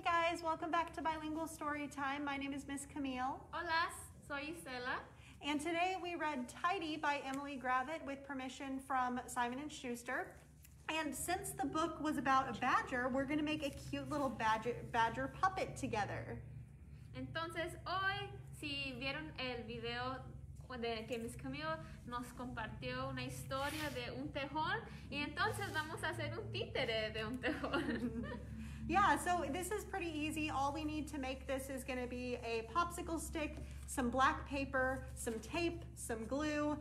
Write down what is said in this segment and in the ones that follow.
Hey guys, welcome back to Bilingual Storytime. My name is Miss Camille. Hola, soy Isela. And today we read Tidy by Emily Gravett with permission from Simon & Schuster. And since the book was about a badger, we're going to make a cute little badger puppet together. Entonces hoy, si vieron el video de que Miss Camille nos compartió una historia de un tejón, y entonces vamos a hacer un títere de un tejón. Yeah, so this is pretty easy. All we need to make this is going to be a popsicle stick, some black paper, some tape, some glue,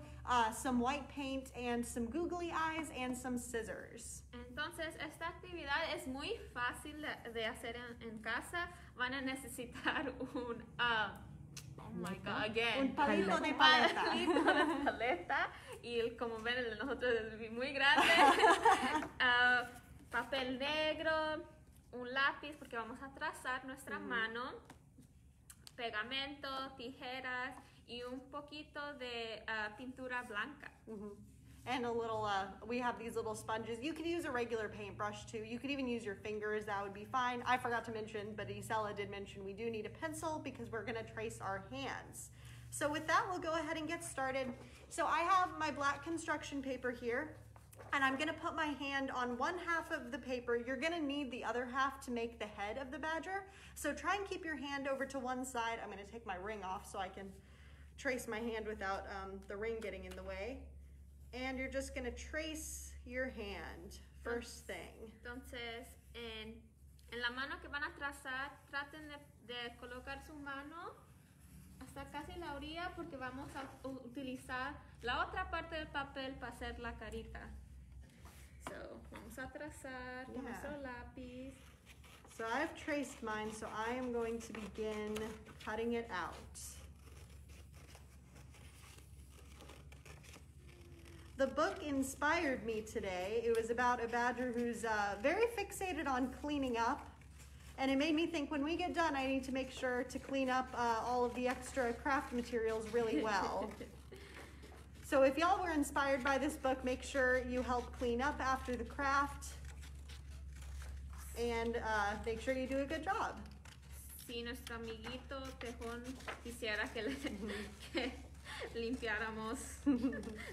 some white paint, and some googly eyes, and some scissors. Entonces esta actividad es muy fácil de hacer en casa. Van a necesitar un oh my god, again. Un palito de paleta. Palito de paleta. Y como ven, el de nosotros es muy grande. Papel negro, un lápiz porque vamos a trazar nuestra mano, pegamento, tijeras y un poquito de pintura blanca. And a little, we have these little sponges. You could use a regular paintbrush too. You could even use your fingers, that would be fine. I forgot to mention, but Isela did mention we do need a pencil because we're gonna trace our hands. So with that, we'll go ahead and get started. So I have my black construction paper here, and I'm gonna put my hand on one half of the paper. You're gonna need the other half to make the head of the badger. So try and keep your hand over to one side. I'm gonna take my ring off so I can trace my hand without the ring getting in the way. And you're just gonna trace your hand, first thing. Entonces, en la mano que van a trazar, traten de colocar su mano hasta casi la orilla porque vamos a utilizar la otra parte del papel para hacer la carita. So, vamos a trazar con nuestro lápiz. So I've traced mine, so I am going to begin cutting it out. The book inspired me today. It was about a badger who's very fixated on cleaning up. And it made me think when we get done, I need to make sure to clean up all of the extra craft materials really well. So if y'all were inspired by this book, make sure you help clean up after the craft and make sure you do a good job. Si nuestro amiguito tejón quisiera que limpiáramos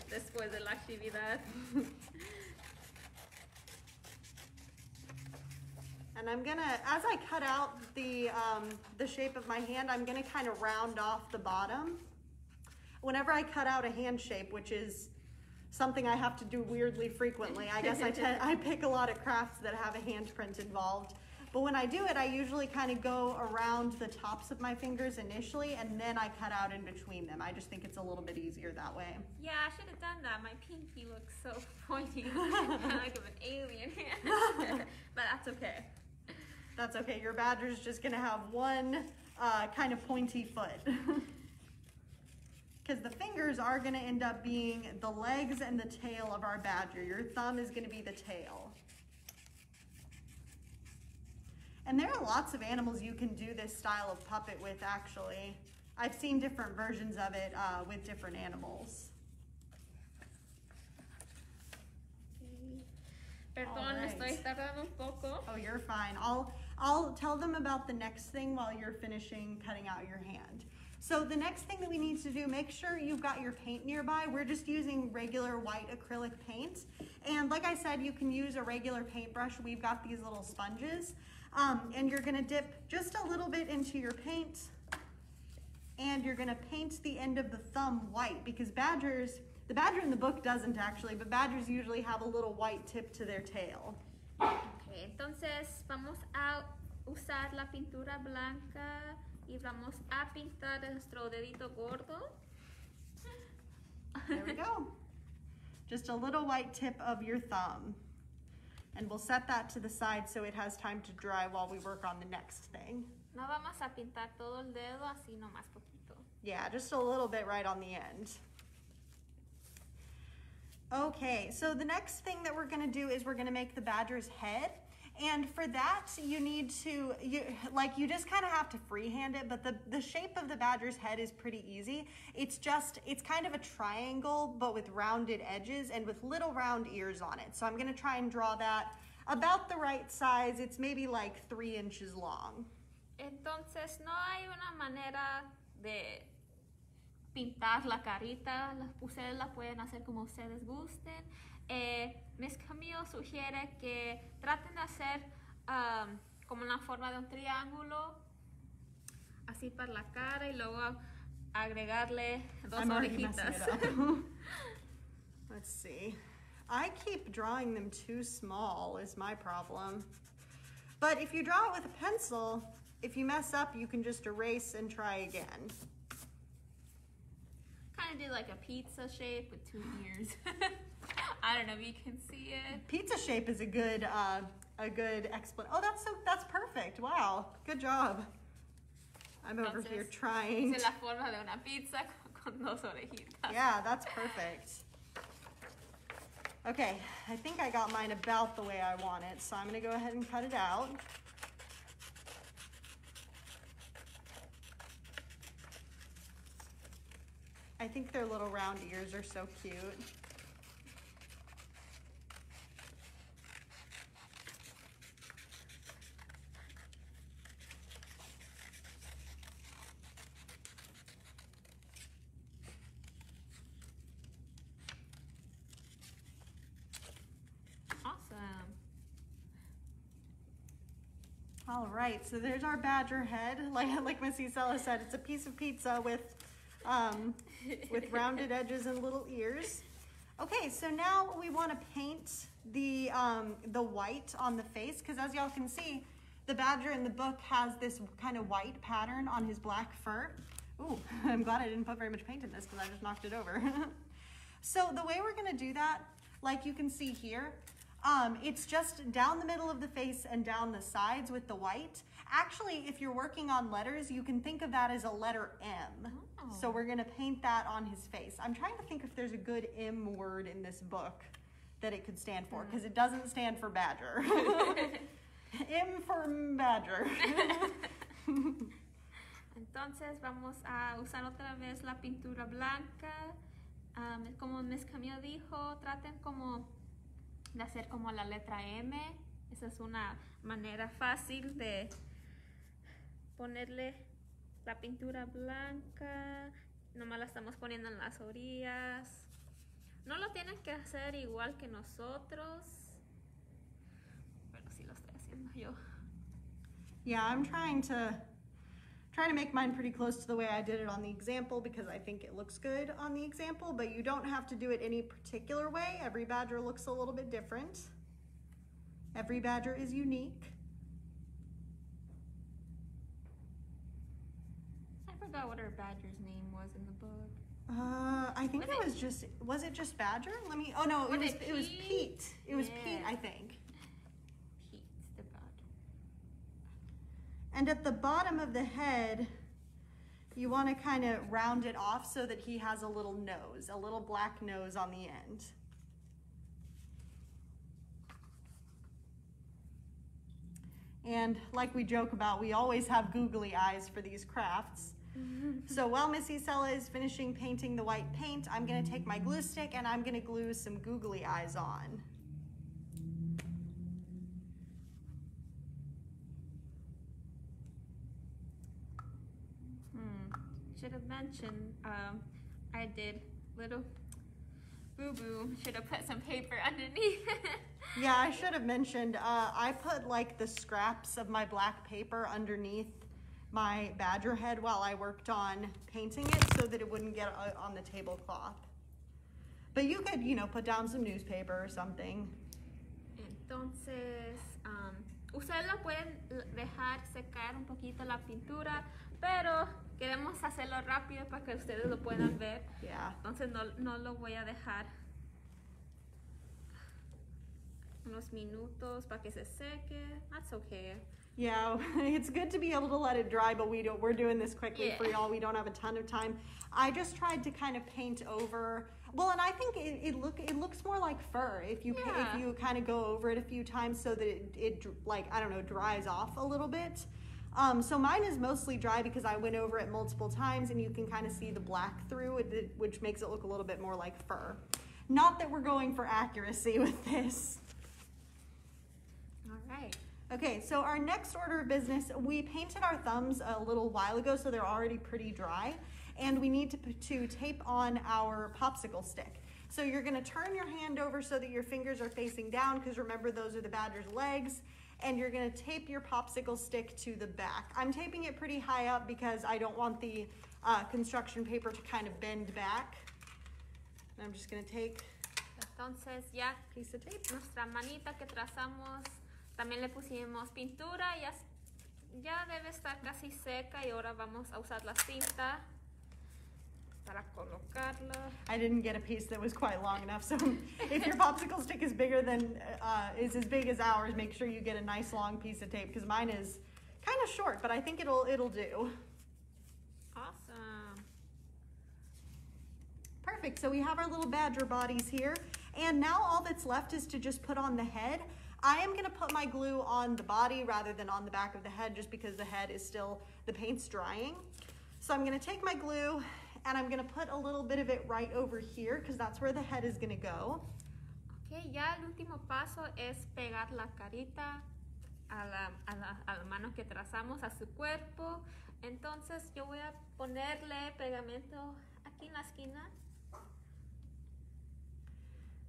después de la actividad. And I'm gonna, as I cut out the shape of my hand, I'm gonna kind of round off the bottom. Whenever I cut out a hand shape, which is something I have to do weirdly frequently, I guess I pick a lot of crafts that have a handprint involved. But when I do it, I usually kind of go around the tops of my fingers initially, and then I cut out in between them. I just think it's a little bit easier that way. Yeah, I should have done that. My pinky looks so pointy, kind of like of an alien hand. But that's okay. That's okay. Your badger's just gonna have one kind of pointy foot. Because the fingers are gonna end up being the legs and the tail of our badger. Your thumb is gonna be the tail. And there are lots of animals you can do this style of puppet with, actually. I've seen different versions of it with different animals. Perdón, estoy tardando un poco. Oh, you're fine. I'll tell them about the next thing while you're finishing cutting out your hand. So the next thing that we need to do, make sure you've got your paint nearby. We're just using regular white acrylic paint. And like I said, you can use a regular paintbrush. We've got these little sponges. And you're gonna dip just a little bit into your paint, and you're gonna paint the end of the thumb white because the badger in the book doesn't actually, but badgers usually have a little white tip to their tail. Okay, entonces vamos a usar la pintura blanca y vamos a pintar nuestro dedito gordo. There we go. Just a little white tip of your thumb. And we'll set that to the side so it has time to dry while we work on the next thing. No vamos a pintar todo el dedo, así nomás poquito. Yeah, just a little bit right on the end. Okay, so the next thing that we're gonna do is we're gonna make the badger's head. And for that, you need to, you just kind of have to freehand it, but the shape of the badger's head is pretty easy. It's kind of a triangle, but with rounded edges and with little round ears on it. So I'm gonna try and draw that. about the right size. It's maybe like 3 inches long. Entonces no hay una manera de pintar la carita. Ustedes la pueden hacer como ustedes gusten. Miss Camille sugiere que traten de hacer como una forma de un triángulo, así para la cara y luego agregarle 2 orejitas. Let's see. I keep drawing them too small is my problem. But if you draw it with a pencil, if you mess up, you can just erase and try again. Kind of do like a pizza shape with 2 ears. I don't know if you can see it. Pizza shape is a good explanation. Oh, that's perfect. Wow, good job. I'm over here trying. Es la forma de una pizza con 2 orejitas. Yeah, that's perfect. Okay, I think I got mine about the way I want it, so I'm gonna go ahead and cut it out. I think their little round ears are so cute. All right, so there's our badger head. Like Miss Isela said, it's a piece of pizza with rounded edges and little ears. Okay, so now we want to paint the white on the face, because as y'all can see, the badger in the book has this kind of white pattern on his black fur. Ooh, I'm glad I didn't put very much paint in this because I just knocked it over. So the way we're going to do that, like you can see here, it's just down the middle of the face and down the sides with the white. Actually, if you're working on letters, you can think of that as a letter M. Oh. So we're gonna paint that on his face. I'm trying to think if there's a good M word in this book that it could stand for, because it doesn't stand for badger. M for badger. Entonces vamos a usar otra vez la pintura blanca. Como Miss Camille dijo, traten como de hacer como la letra M. Esa es una manera fácil de ponerle la pintura blanca. Nomás la estamos poniendo en las orillas. No lo tienen que hacer igual que nosotros, pero sí lo estoy haciendo yo. Yeah, I'm trying to make mine pretty close to the way I did it on the example, because I think it looks good on the example, but you don't have to do it any particular way. Every badger looks a little bit different. Every badger is unique. I forgot what our badger's name was in the book. I think was it just Badger? Oh no, it was Pete. It was Pete, I think. Pete's the badger. And at the bottom of the head, you want to kind of round it off so that he has a little nose, a little black nose on the end. And like we joke about, we always have googly eyes for these crafts. So while Miss Isela is finishing painting the white paint, I'm going to take my glue stick and I'm going to glue some googly eyes on. Should have mentioned, I did little boo-boo. Should have put some paper underneath. Yeah, I should have mentioned, I put like the scraps of my black paper underneath my badger head while I worked on painting it so that it wouldn't get on the tablecloth. But you could, put down some newspaper or something. Entonces, ustedes la pueden dejar secar un poquito la pintura, pero queremos hacerlo rápido para que ustedes lo puedan ver. Yeah. Entonces no lo voy a dejar unos minutos para que se seque. That's okay. Yeah, it's good to be able to let it dry, but we're doing this quickly for y'all. We don't have a ton of time. I just tried to kind of paint over. Well, and I think it looks more like fur if you kind of go over it a few times so that it like, I don't know, dries off a little bit. So mine is mostly dry because I went over it multiple times and you can kind of see the black through it, which makes it look a little bit more like fur. Not that we're going for accuracy with this. right. Okay, so our next order of business, we painted our thumbs a little while ago, so they're already pretty dry, and we need to tape on our popsicle stick. So you're gonna turn your hand over so that your fingers are facing down, because remember, those are the badger's legs, and you're gonna tape your popsicle stick to the back. I'm taping it pretty high up because I don't want the construction paper to kind of bend back. And I'm just gonna take Entonces ya a piece of tape. nuestra manita que trazamos, también le pusimos pintura, ya debe estar casi seca y ahora vamos a usar la cinta para colocarla. I didn't get a piece that was quite long enough, so if your popsicle stick is bigger than, is as big as ours, make sure you get a nice long piece of tape, because mine is kind of short, but I think it'll do. Awesome. Perfect, so we have our little badger bodies here, and now all that's left is to just put on the head. I am gonna put my glue on the body rather than on the back of the head, just because the head is still, the paint's drying. So I'm gonna take my glue, and I'm gonna put a little bit of it right over here, because that's where the head is gonna go. Ok, ya el último paso es pegar la carita a la mano que trazamos, a su cuerpo. Entonces yo voy a ponerle pegamento aquí en la esquina.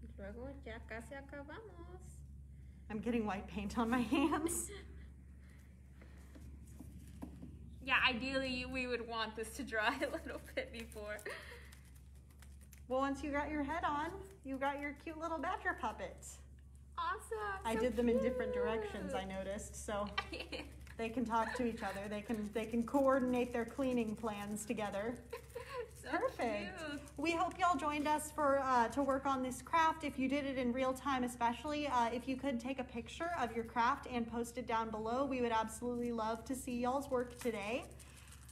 Y luego ya casi acabamos. I'm getting white paint on my hands. Yeah, ideally we would want this to dry a little bit before. Well, once you got your head on, you got your cute little badger puppet. Awesome. I so did them in different cute. directions, I noticed, so they can talk to each other. They can coordinate their cleaning plans together. So Perfect. cute. We hope y'all joined us for to work on this craft. If you did it in real time, especially, if you could take a picture of your craft and post it down below, we would absolutely love to see y'all's work today.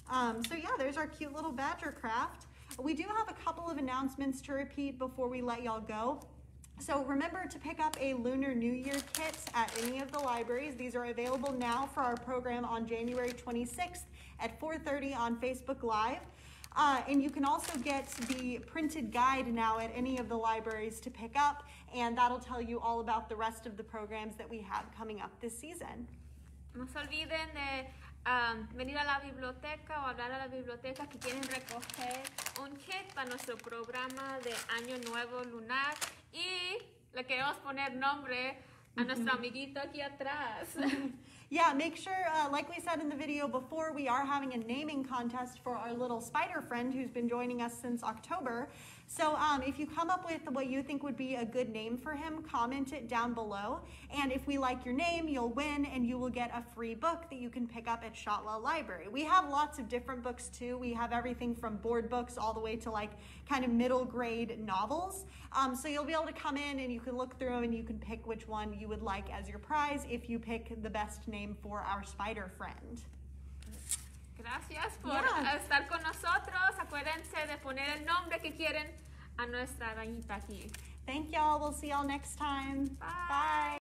So yeah, there's our cute little badger craft. We do have a couple of announcements to repeat before we let y'all go. So remember to pick up a Lunar New Year kit at any of the libraries. These are available now for our program on January 26th at 4:30 on Facebook Live. And you can also get the printed guide now at any of the libraries to pick up, and that'll tell you all about the rest of the programs that we have coming up this season. No se olviden de venir a la biblioteca o hablar a la biblioteca que quieren recoger un kit para nuestro programa de Año Nuevo Lunar y le queremos poner nombre a nuestro amiguito aquí atrás. Yeah, make sure, like we said in the video before, we are having a naming contest for our little spider friend who's been joining us since October. So if you come up with what you think would be a good name for him, comment it down below. And if we like your name, you'll win and you will get a free book that you can pick up at Shotwell Library. We have lots of different books too. We have everything from board books all the way to like kind of middle grade novels. So you'll be able to come in and you can look through them and you can pick which one you would like as your prize if you pick the best name for our spider friend. Gracias por estar con nosotros. Acuérdense de poner el nombre que quieren a nuestra arañita aquí. Thank y'all. We'll see y'all next time. Bye. Bye.